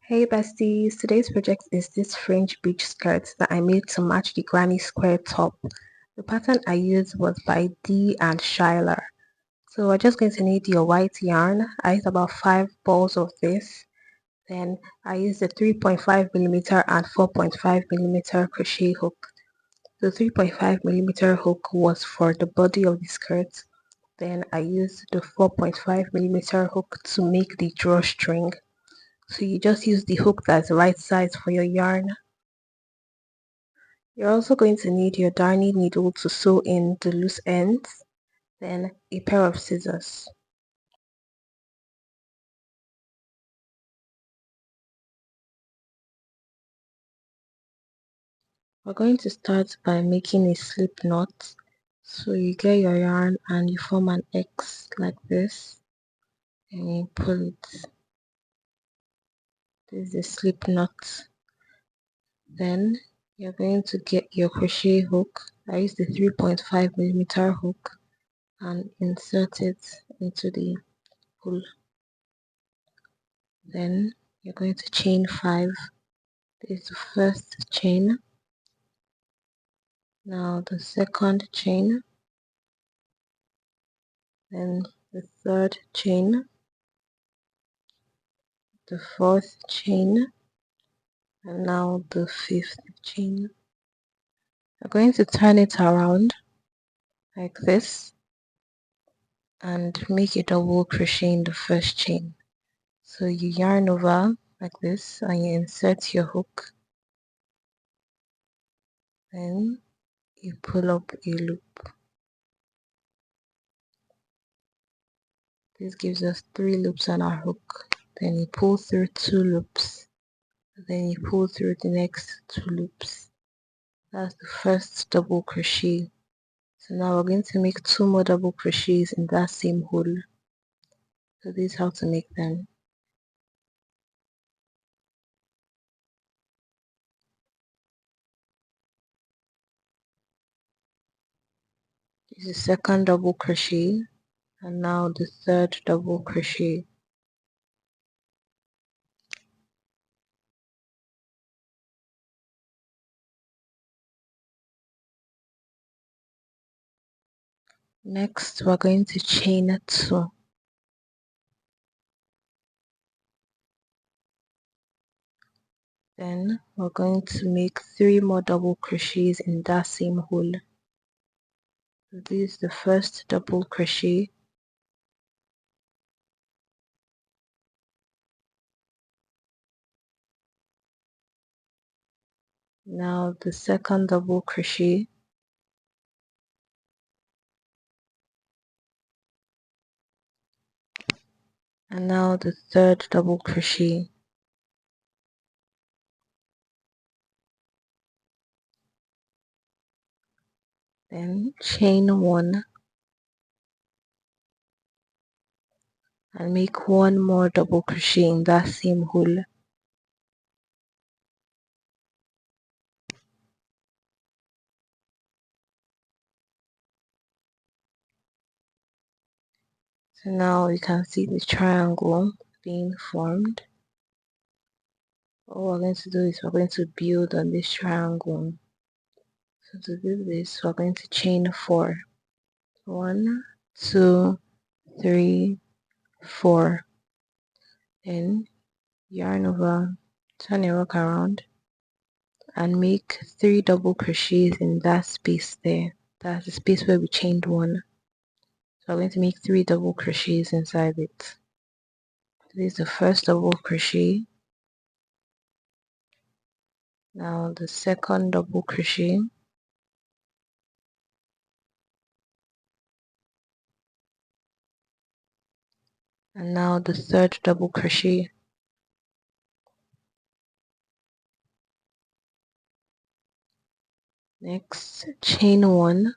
Hey besties, today's project is this fringe beach skirt that I made to match the granny square top. The pattern I used was by Dee and Shyler. So we're just going to need your white yarn. I used about 5 balls of this. Then I used a 3.5mm and 4.5mm crochet hook. The 3.5mm hook was for the body of the skirt. Then I used the 4.5mm hook to make the drawstring. So you just use the hook that's the right size for your yarn. You're also going to need your darning needle to sew in the loose ends, then a pair of scissors. We're going to start by making a slip knot. So you get your yarn and you form an X like this and you pull it. This is a slip knot. Then you're going to get your crochet hook. I used the 3.5mm hook and insert it into the hole. Then you're going to chain 5. This is the first chain. Now the second chain, then the third chain, the fourth chain, and now the fifth chain. We're going to turn it around like this and make a double crochet in the first chain. So you yarn over like this and you insert your hook, then you pull up a loop. This gives us 3 loops on our hook. Then you pull through 2 loops, then you pull through the next 2 loops. That's the first double crochet. So now we're going to make 2 more double crochets in that same hole. So this is how to make them. This is the second double crochet, and now the third double crochet. Next we're going to chain 2. Then we're going to make 3 more double crochets in that same hole. So this is the first double crochet. Now the second double crochet. And now the third double crochet. Then chain 1 and make 1 more double crochet in that same hole. So now you can see the triangle being formed. All we're going to do is we're going to build on this triangle. So to do this, we're going to chain 4. 1, 2, 3, 4. Then yarn over, turn your work around, and make 3 double crochets in that space there. That's the space where we chained 1. So I'm going to make 3 double crochets inside it. This is the first double crochet. Now the second double crochet. And now the third double crochet. Next, chain 1.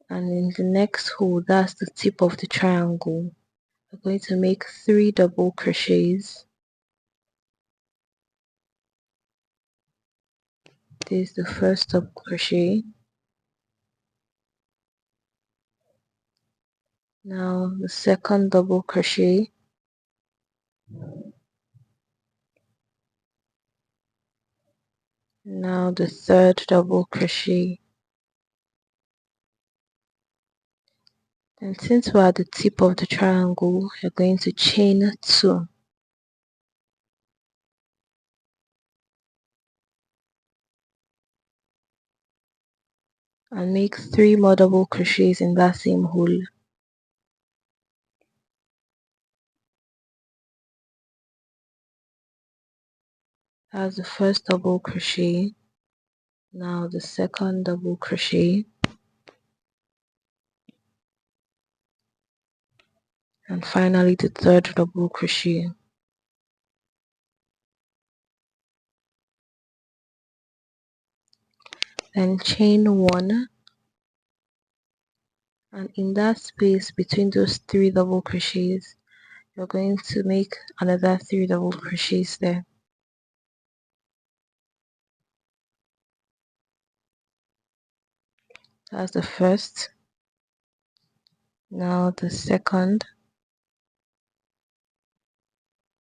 And in the next hole, that's the tip of the triangle, we're going to make 3 double crochets. This is the first double crochet. Now the second double crochet. Now the third double crochet. And since we're at the tip of the triangle, you're going to chain 2. And make 3 more double crochets in that same hole. That's the first double crochet. Now the second double crochet. And finally the third double crochet. Then chain 1, and in that space between those 3 double crochets, you're going to make another 3 double crochets there. That's the first. Now the second,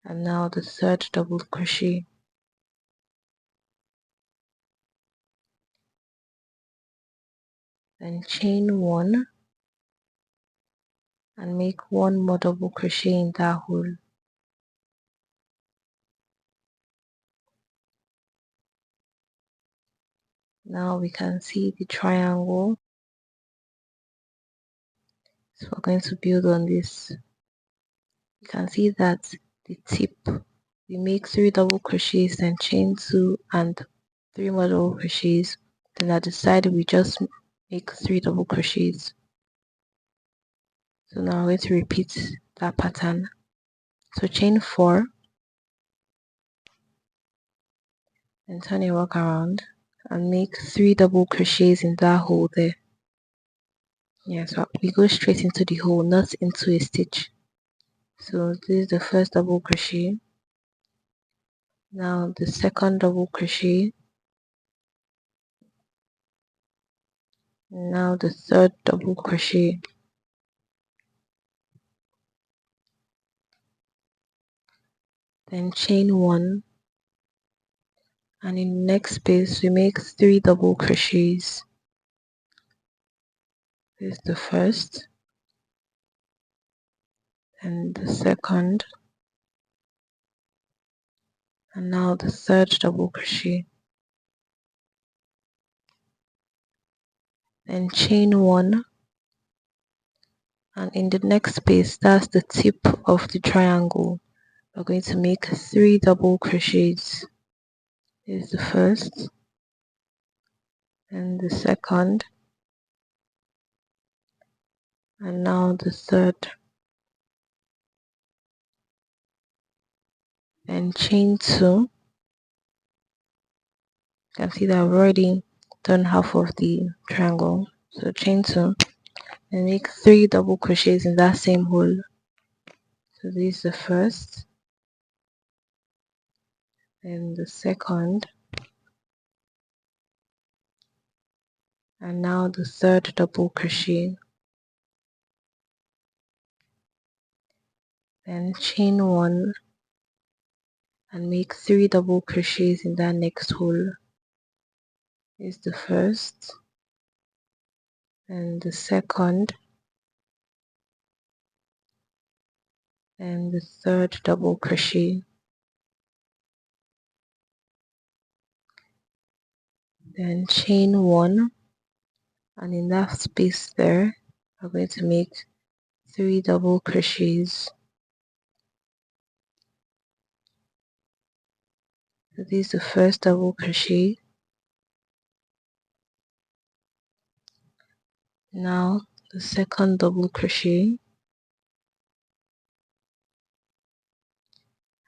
and now the third double crochet. Then chain 1 and make 1 more double crochet in that hole. Now we can see the triangle, so we're going to build on this. You can see that the tip, we make 3 double crochets, then chain 2 and 3 more double crochets. Then at the side we just make 3 double crochets. So now I'm going to repeat that pattern. So chain 4 and turn your work around and make 3 double crochets in that hole there. Yeah, so we go straight into the hole, not into a stitch. So this is the first double crochet. Now the second double crochet. Now the third double crochet. Then chain 1, and in the next space we make 3 double crochets. This is the first, and the second, and now the third double crochet. Then chain 1, and in the next space, that's the tip of the triangle, we're going to make 3 double crochets. This is the first, and the second, and now the third. Then chain 2. You can see that I've already done half of the triangle. So chain 2 and make 3 double crochets in that same hole. So this is the first, then the second, and now the third double crochet. Then chain 1 and make 3 double crochets in that next hole. This is the first, and the second, and the third double crochet. Then chain 1, and in that space there we're going to make 3 double crochets. So this is the first double crochet. Now the second double crochet,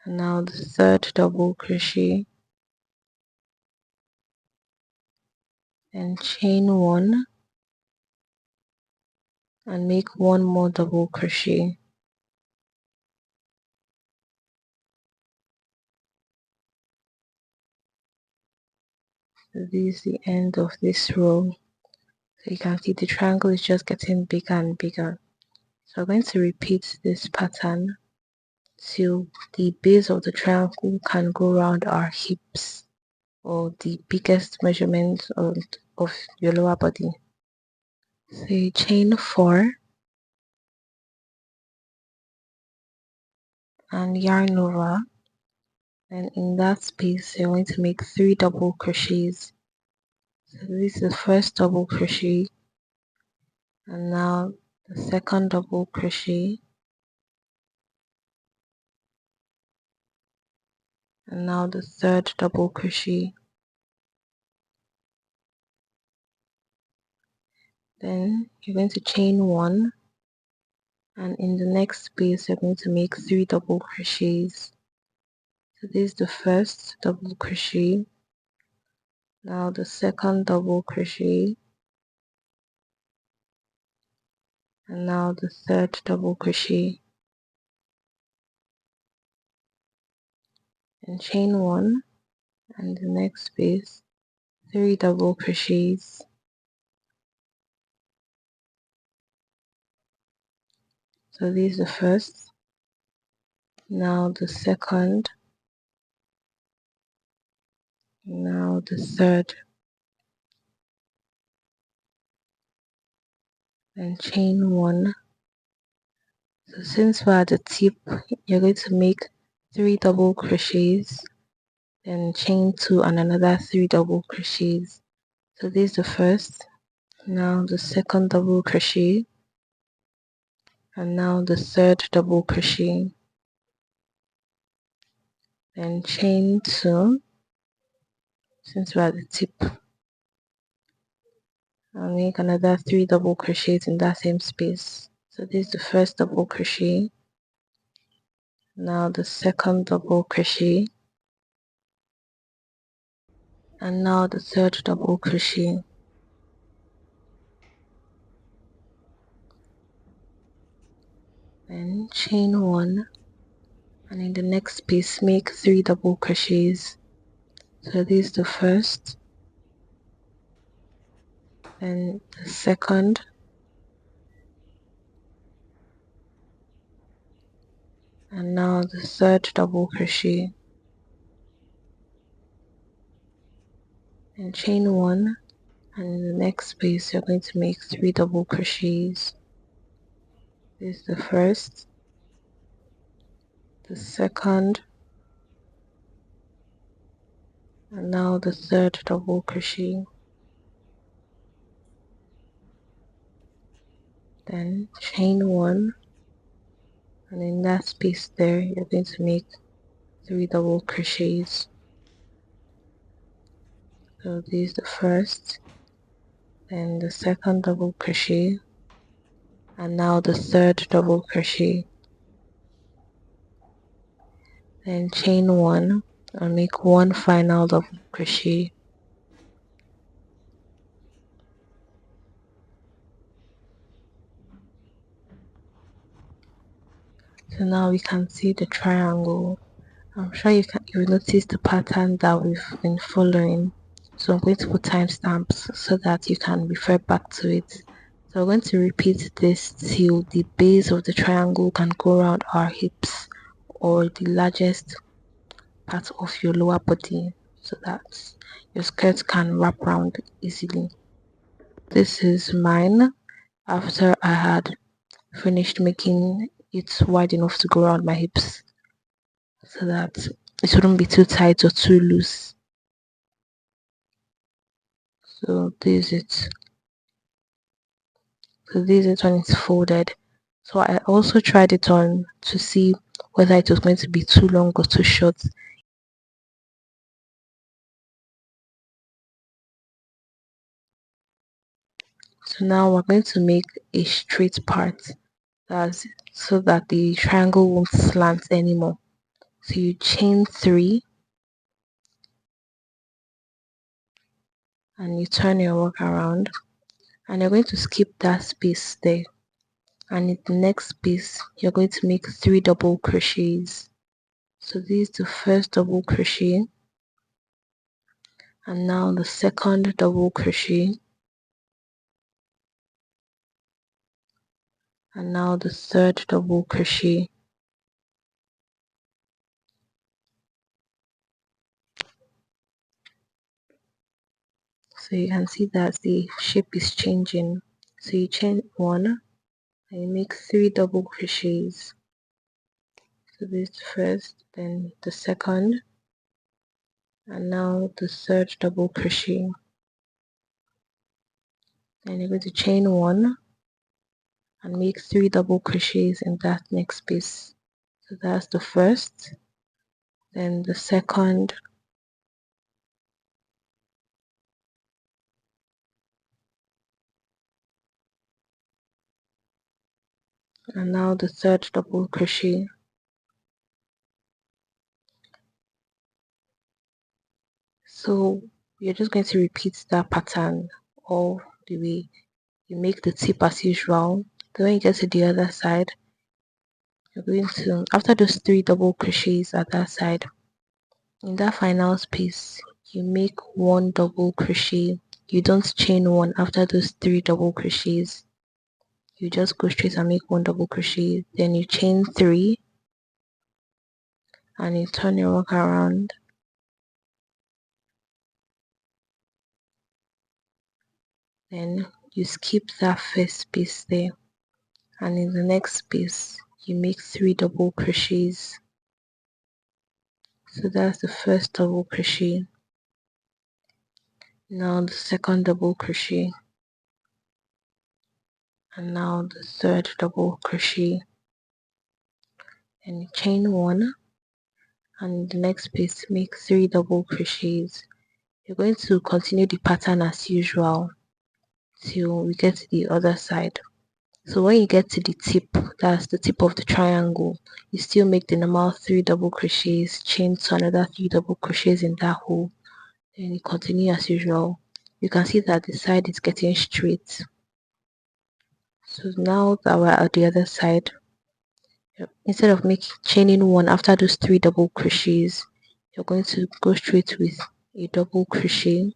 and now the third double crochet, and chain 1 and make 1 more double crochet. So this is the end of this row. So you can see the triangle is just getting bigger and bigger. So I'm going to repeat this pattern. till the base of the triangle can go around our hips, or the biggest measurement of your lower body. So you chain 4 and yarn over, and in that space you're going to make 3 double crochets. So this is the first double crochet, and now the second double crochet, and now the third double crochet. Then you're going to chain 1, and in the next space you're going to make 3 double crochets. So this is the first double crochet, now the second double crochet, and now the third double crochet, and chain 1, and the next space 3 double crochets. So this is the first, now the second, now the third, and chain 1. So since we're at the tip, you're going to make 3 double crochets, then chain 2 and another 3 double crochets. So this is the first, now the second double crochet, and now the third double crochet, then chain 2 since we're at the tip, and make another 3 double crochets in that same space. So this is the first double crochet, now the second double crochet, and now the third double crochet. Then chain 1, and in the next space make 3 double crochets. So this is the first, then the second, and now the third double crochet, and chain 1, and in the next space you're going to make 3 double crochets. This is the first, the second, and now the third double crochet, then chain 1, and in that space there you're going to make 3 double crochets. So this is the first, then the second double crochet, and now the third double crochet, then chain 1 and make 1 final double crochet. So now we can see the triangle. I'm sure you notice the pattern that we've been following. So I'm going to put timestamps so that you can refer back to it. So we're going to repeat this till the base of the triangle can go around our hips, or the largest part of your lower body, so that your skirt can wrap around easily. This is mine after I had finished making it wide enough to go around my hips, so that it wouldn't be too tight or too loose. So this is it. So this is it when it's folded. So I also tried it on to see whether it was going to be too long or too short. So now we're going to make a straight part, so that the triangle won't slant anymore. So you chain 3, and you turn your work around, and you're going to skip that space there, and in the next space you're going to make 3 double crochets. So this is the first double crochet, and now the second double crochet, and now the third double crochet, So you can see that the shape is changing. So you chain 1 and you make 3 double crochets. So this first, then the second, and now the third double crochet. Then you're going to chain 1 and make 3 double crochets in that next space. So that's the first, then the second, and now the third double crochet. So you're just going to repeat that pattern all the way. You make the tip as usual. Then when you get to the other side, you're going to, after those 3 double crochets at that side, in that final space, you make 1 double crochet. You don't chain 1 after those 3 double crochets. You just go straight and make 1 double crochet. Then you chain 3 and you turn your work around. Then you skip that first space there, and in the next space you make 3 double crochets. So that's the first double crochet. Now the second double crochet, and now the third double crochet, and you chain 1 and in the next space make 3 double crochets. You're going to continue the pattern as usual till we get to the other side. So when you get to the tip, that's the tip of the triangle, you still make the normal 3 double crochets, chain to another 3 double crochets in that hole, then you continue as usual. You can see that the side is getting straight. So now that we're at the other side, instead of chaining 1 after those 3 double crochets, you're going to go straight with a double crochet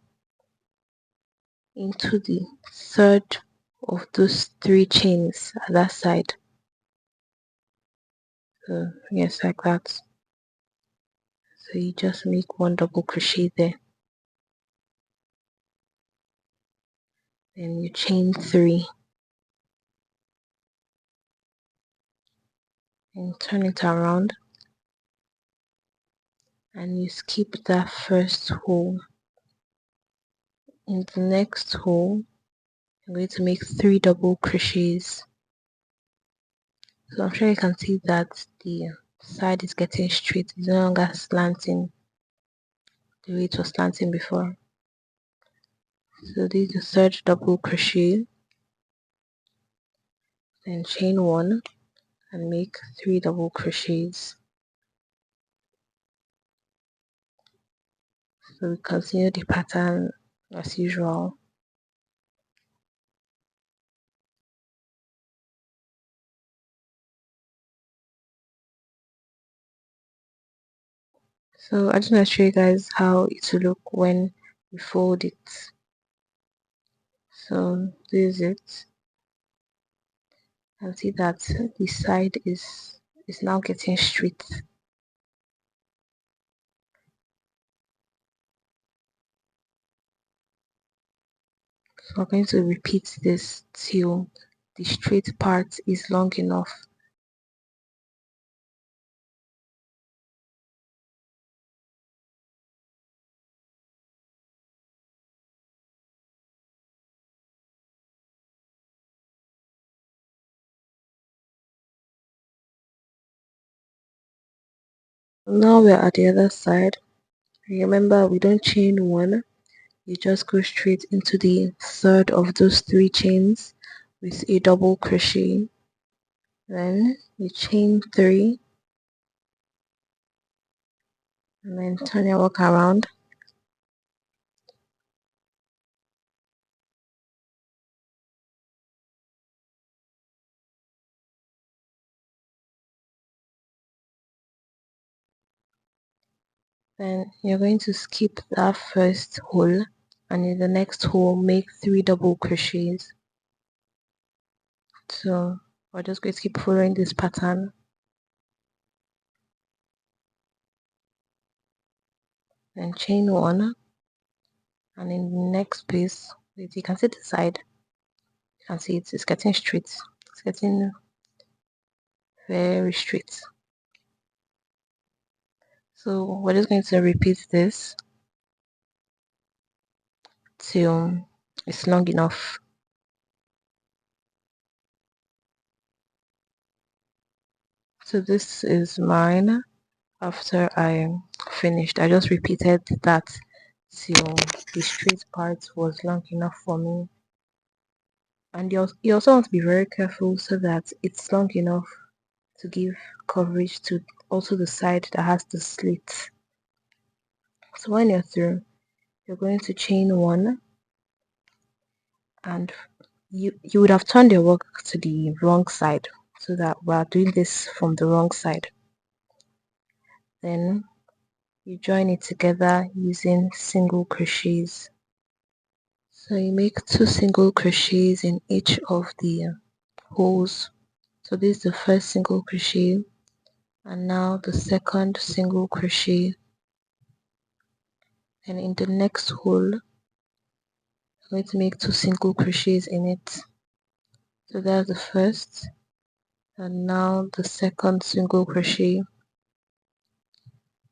into the third of those 3 chains at that side. So yes, like that. So you just make 1 double crochet there, then you chain 3 and turn it around, and you skip that first hole. In the next hole, I'm going to make 3 double crochets. So I'm sure you can see that the side is getting straight, it's no longer slanting the way it was slanting before. So this is the third double crochet, then chain 1 and make 3 double crochets. So we continue the pattern as usual. So I just want to show you guys how it will look when we fold it. So this is it. And see that the side is now getting straight. So I'm going to repeat this till the straight part is long enough. Now we're at the other side. Remember, we don't chain 1. You just go straight into the third of those 3 chains with a double crochet. Then you chain 3 and then turn your work around. Then you're going to skip that first hole, and in the next hole make 3 double crochets. So we're just going to keep following this pattern. Then chain 1 and in the next piece, you can see the side, you can see it's getting straight, it's getting very straight. So we're just going to repeat this till it's long enough. So this is mine. After I finished, I just repeated that till the straight part was long enough for me. And you also want to be very careful so that it's long enough to give coverage to also the side that has the slit. So when you're through, you're going to chain one, and you would have turned your work to the wrong side so that we're doing this from the wrong side. Then you join it together using single crochets. So you make 2 single crochets in each of the holes. So this is the first single crochet, and now the second single crochet. And in the next hole, I'm going to make 2 single crochets in it. So that's the first, and now the second single crochet.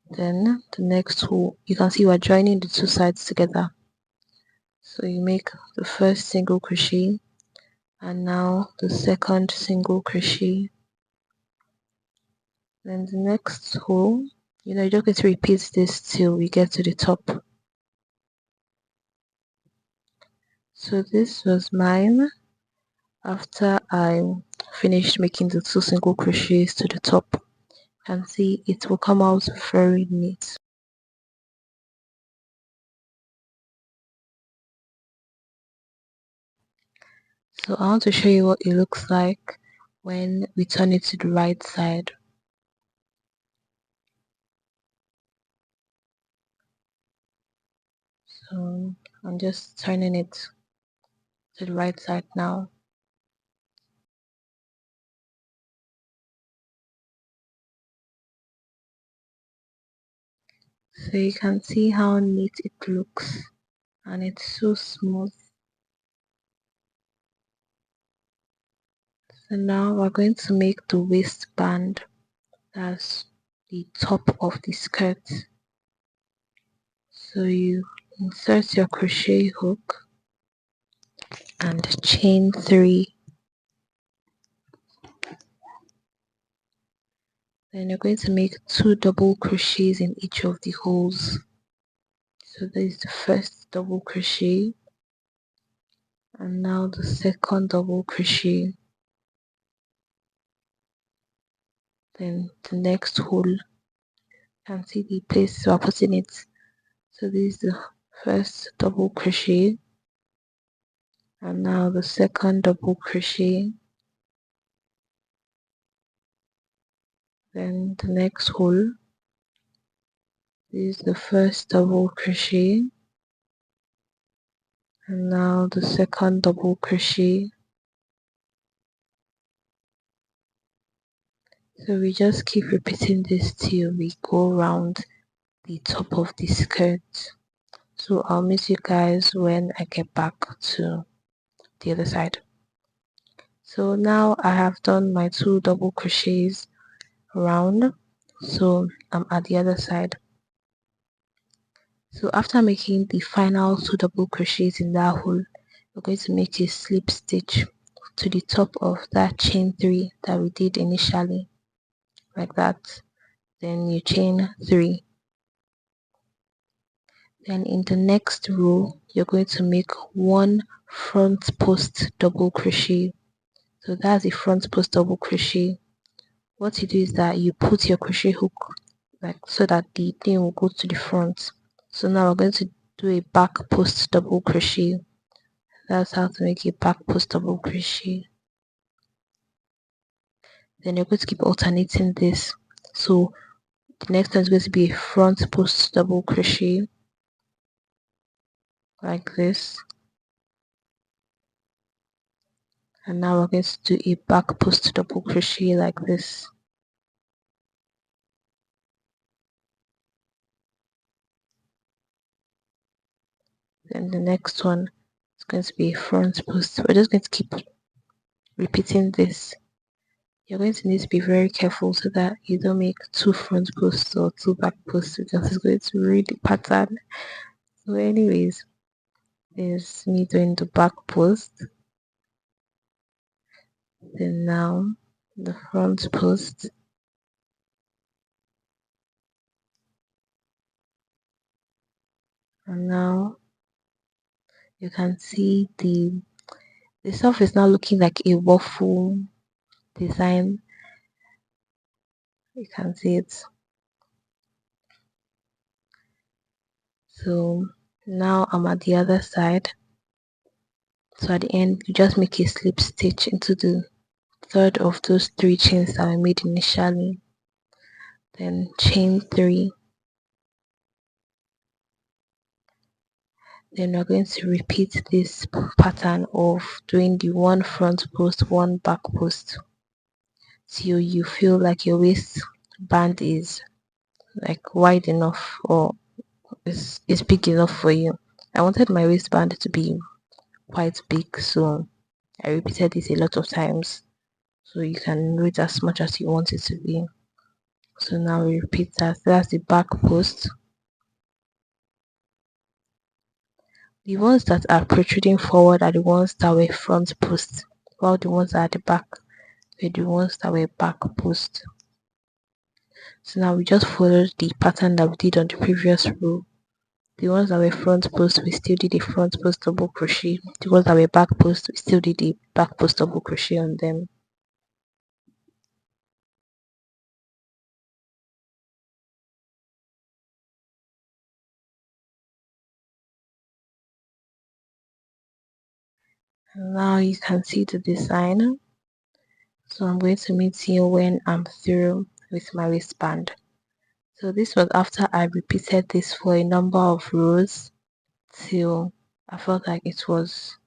Then the next hole, you can see we're joining the 2 sides together. So you make the first single crochet, and now the second single crochet. Then the next hole, you're just going to repeat this till we get to the top. So this was mine after I finished making the 2 single crochets to the top. You can see it will come out very neat. So I want to show you what it looks like when we turn it to the right side. So I'm just turning it to the right side now. So you can see how neat it looks, and it's so smooth. So now we're going to make the waistband. That's the top of the skirt. So you insert your crochet hook and chain 3. Then you're going to make 2 double crochets in each of the holes. So this is the first double crochet, and now the second double crochet. Then the next hole, you can see the place we're putting it. So this is the first double crochet, and now the second double crochet. Then the next hole, this is the first double crochet, and now the second double crochet. So we just keep repeating this till we go around the top of the skirt. So I'll meet you guys when I get back to the other side. So now I have done my 2 double crochets around, so I'm at the other side. So after making the final 2 double crochets in that hole, we're going to make a slip stitch to the top of that chain 3 that we did initially, like that. Then you chain 3. Then in the next row, you're going to make 1 front post double crochet. So that's the front post double crochet. What you do is that you put your crochet hook like so that the thing will go to the front. So now we're going to do a back post double crochet. That's how to make a back post double crochet. Then you're going to keep alternating this. So the next one is going to be a front post double crochet like this. And now we're going to do a back post double crochet like this. Then the next one is going to be a front post. We're just going to keep repeating this. You're going to need to be very careful so that you don't make two front posts or two back posts because it's going to ruin the pattern. So anyways, is me doing the back post. Then now the front post. And now you can see the stuff is now looking like a waffle design. You can see it. So now I'm at the other side. So at the end, you just make a slip stitch into the third of those three chains that I made initially. Then chain 3. Then we're going to repeat this pattern of doing the one front post, one back post till you feel like your waistband is like wide enough or is big enough for you. I wanted my waistband to be quite big, so I repeated this a lot of times so you can know it as much as you want it to be. So now we repeat that. That's the back post. The ones that are protruding forward are the ones that were front post, while the ones that are at the back were the ones that were back post. So now we just followed the pattern that we did on the previous row. The ones that were front post, we still did a front post double crochet. The ones that were back post, we still did a back post double crochet on them. And now you can see the design. So I'm going to meet you when I'm through with my waistband. So this was after I repeated this for a number of rows till I felt like it was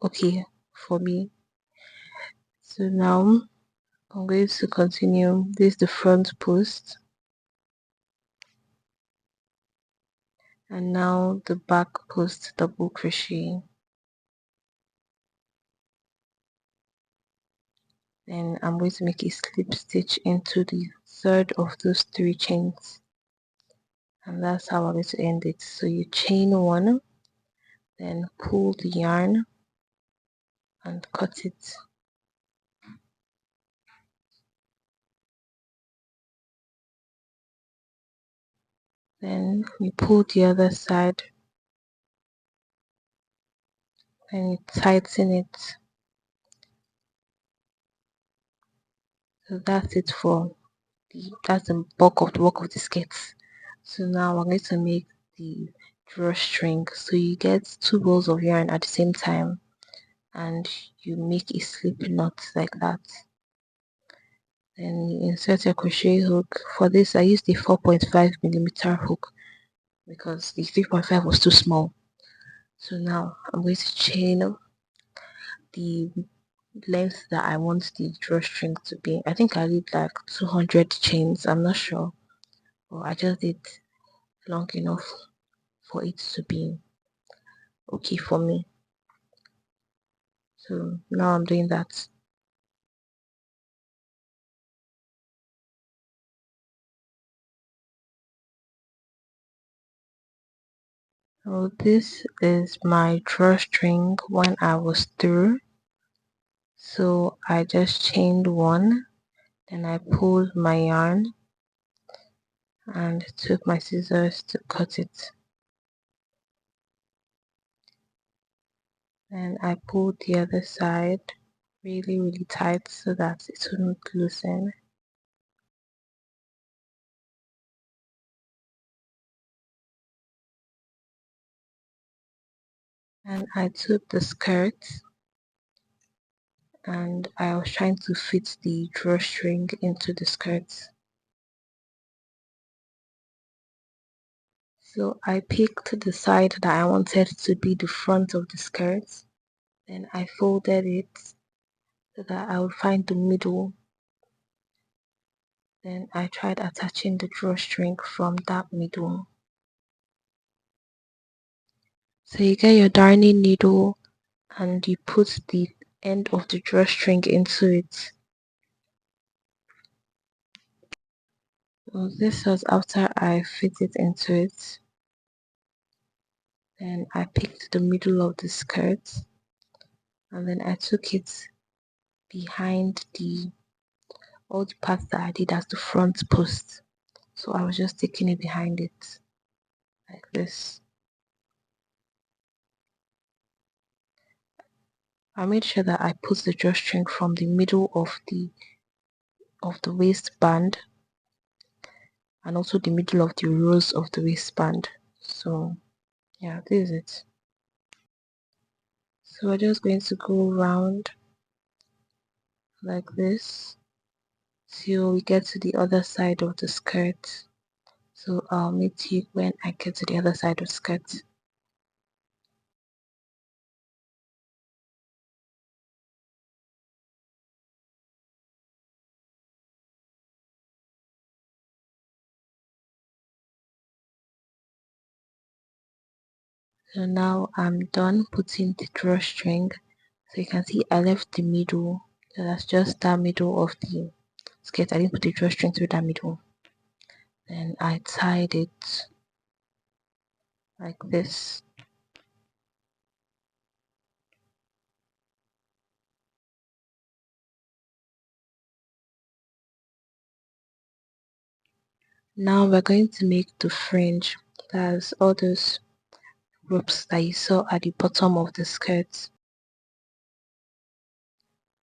okay for me. So now I'm going to continue. This is the front post, and now the back post double crochet. Then I'm going to make a slip stitch into the third of those three chains, and that's how I'm going to end it. So you chain 1, then pull the yarn and cut it. Then you pull the other side and you tighten it. So that's it for that's the bulk of the work of the skirts. So now I'm going to make the drawstring. So you get 2 balls of yarn at the same time and you make a slip knot like that. Then you insert your crochet hook. For this I used the 4.5mm hook because the 3.5 was too small. So now I'm going to chain the length that I want the drawstring to be. I think I did like 200 chains, I'm not sure, but I just did long enough for it to be okay for me. So now I'm doing that. So this is my drawstring when I was through. So I just chained 1, then I pulled my yarn and took my scissors to cut it. And I pulled the other side really tight so that it wouldn't loosen. And I took the skirt and I was trying to fit the drawstring into the skirt. So I picked the side that I wanted to be the front of the skirt. Then I folded it so that I would find the middle. Then I tried attaching the drawstring from that middle. So you get your darning needle and you put the end of the drawstring into it. So this was after I fit it into it. Then I picked the middle of the skirt and then I took it behind all the parts that I did as the front post. So I was just taking it behind it like this. I made sure that I put the drawstring from the middle of the waistband and also the middle of the rows of the waistband. So yeah, this is it. So we're just going to go around like this till we get to the other side of the skirt. So I'll meet you when I get to the other side of the skirt. So now I'm done putting the drawstring. So you can see I left the middle. So that's just that middle of the skirt. I didn't put the drawstring through that middle. Then I tied it like this. Now we're going to make the fringe. That's all those ropes that you saw at the bottom of the skirt.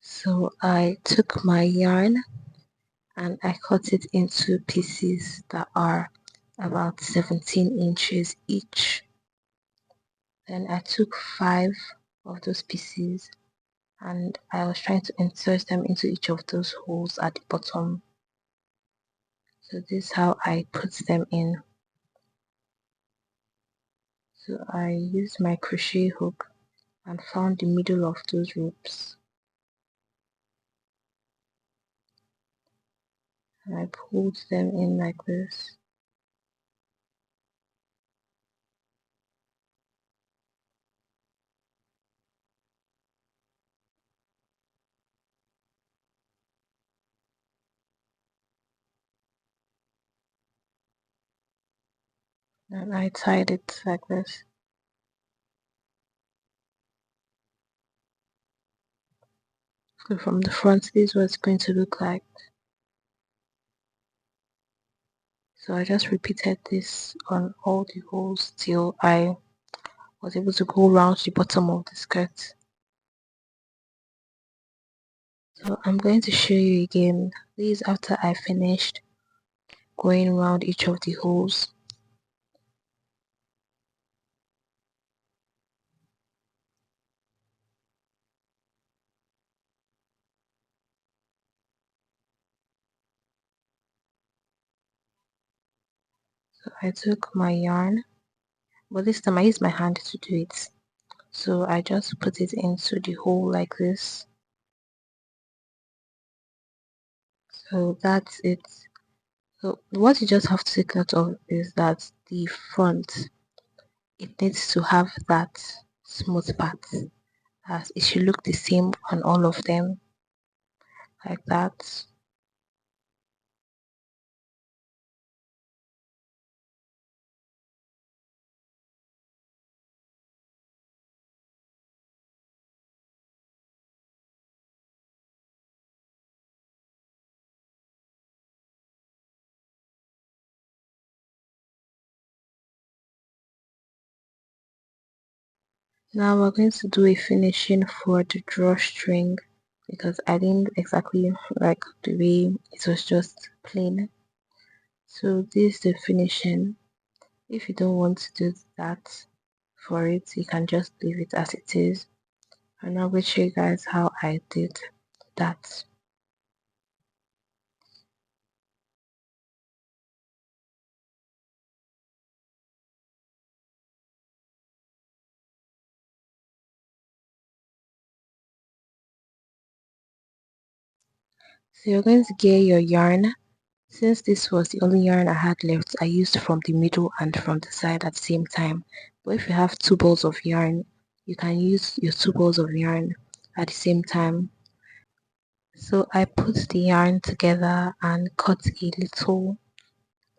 So I took my yarn and I cut it into pieces that are about 17 inches each. Then I took 5 of those pieces and I was trying to insert them into each of those holes at the bottom. So this is how I put them in. So I used my crochet hook and found the middle of those ropes. And I pulled them in like this. And I tied it like this. So from the front, this is what it's going to look like. So I just repeated this on all the holes till I was able to go around the bottom of the skirt. So I'm going to show you again. This is after I finished going around each of the holes. So I took my yarn, but this time I used my hand to do it. So I just put it into the hole like this. So that's it. So what you just have to take note of is that the front, it needs to have that smooth part. As it should look the same on all of them, like that. Now we're going to do a finishing for the drawstring because I didn't exactly like the way it was just plain. So this is the finishing. If you don't want to do that for it, you can just leave it as it is. And I will show you guys how I did that. So you're going to get your yarn. Since this was the only yarn I had left, I used from the middle and from the side at the same time. But if you have two balls of yarn, you can use your two balls of yarn at the same time. So I put the yarn together and cut a little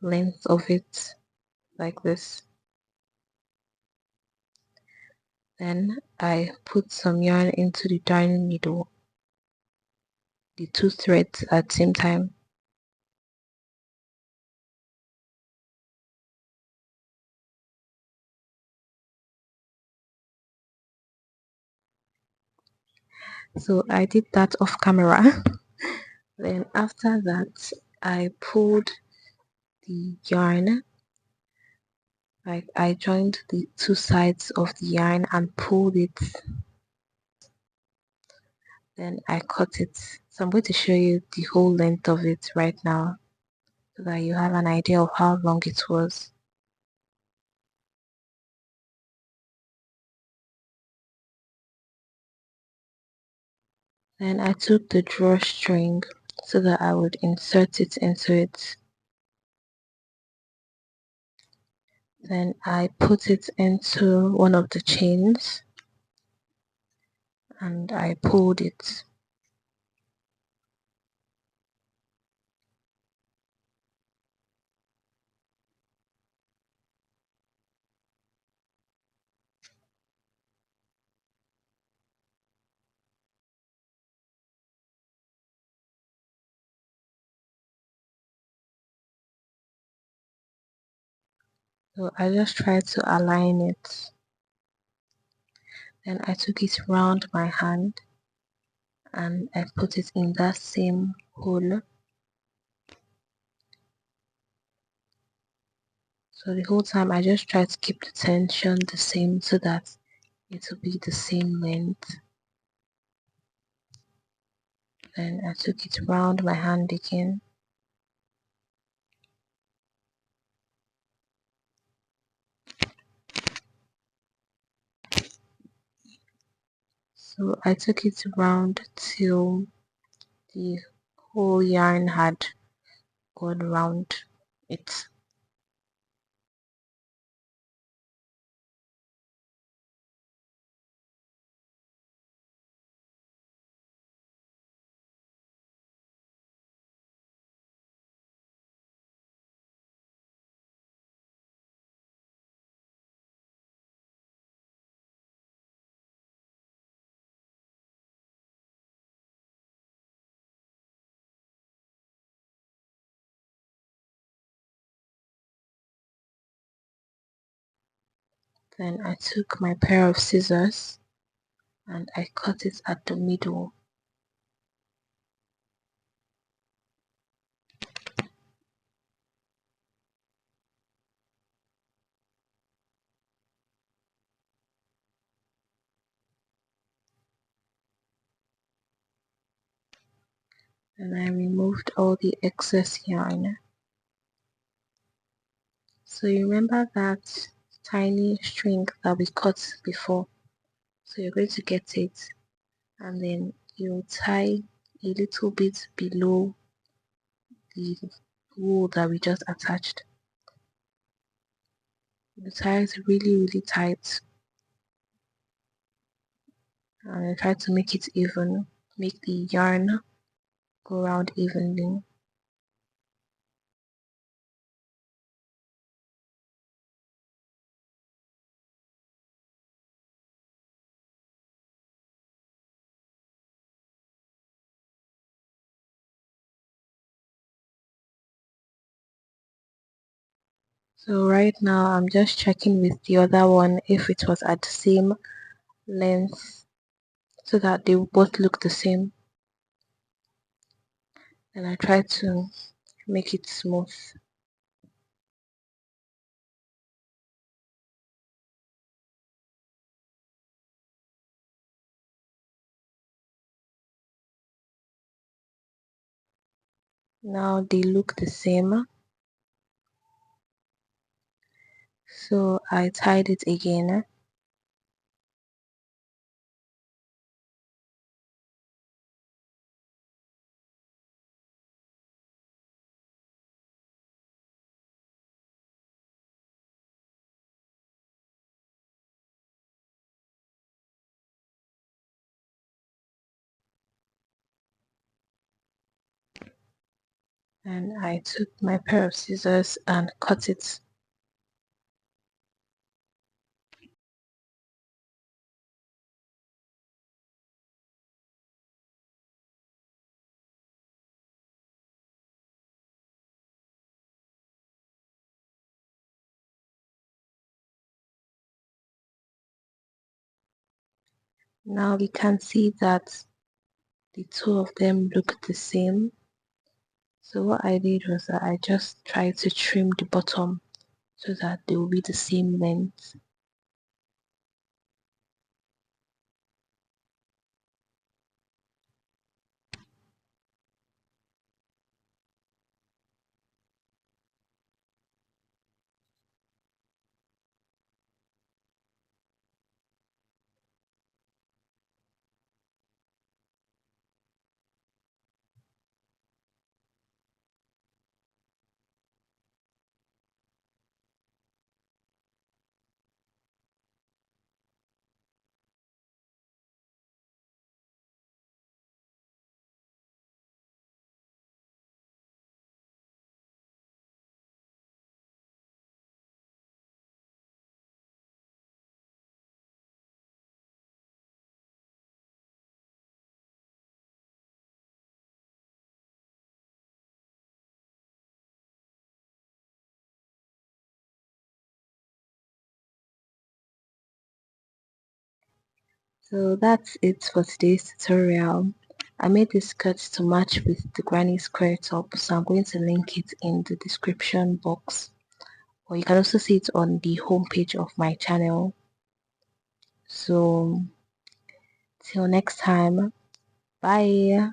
length of it like this. Then I put some yarn into the darning needle, the two threads at the same time. So I did that off camera. Then after that, I pulled the yarn, like I joined the two sides of the yarn and pulled it. Then I cut it. So I'm going to show you the whole length of it right now so that you have an idea of how long it was. Then I took the drawstring so that I would insert it into it. Then I put it into one of the chains and I pulled it. So I just tried to align it. Then I took it round my hand and I put it in that same hole. So the whole time I just tried to keep the tension the same so that it will be the same length. Then I took it round my hand again. So I took it round till the whole yarn had gone around it. Then I took my pair of scissors and I cut it at the middle. And I removed all the excess yarn. So you remember that tiny string that we cut before? So you're going to get it and then you tie a little bit below the wool that we just attached. You tie it really tight and try to make it even, make the yarn go around evenly. So right now I'm just checking with the other one if it was at the same length so that they both look the same. And I try to make it smooth. Now they look the same. So I tied it again. and I took my pair of scissors and cut it. Now we can see that the two of them look the same. So what I did was that I just tried to trim the bottom so that they will be the same length. So that's it for today's tutorial. I made this skirt to match with the granny square top, so I'm going to link it in the description box, or you can also see it on the homepage of my channel. So till next time, bye.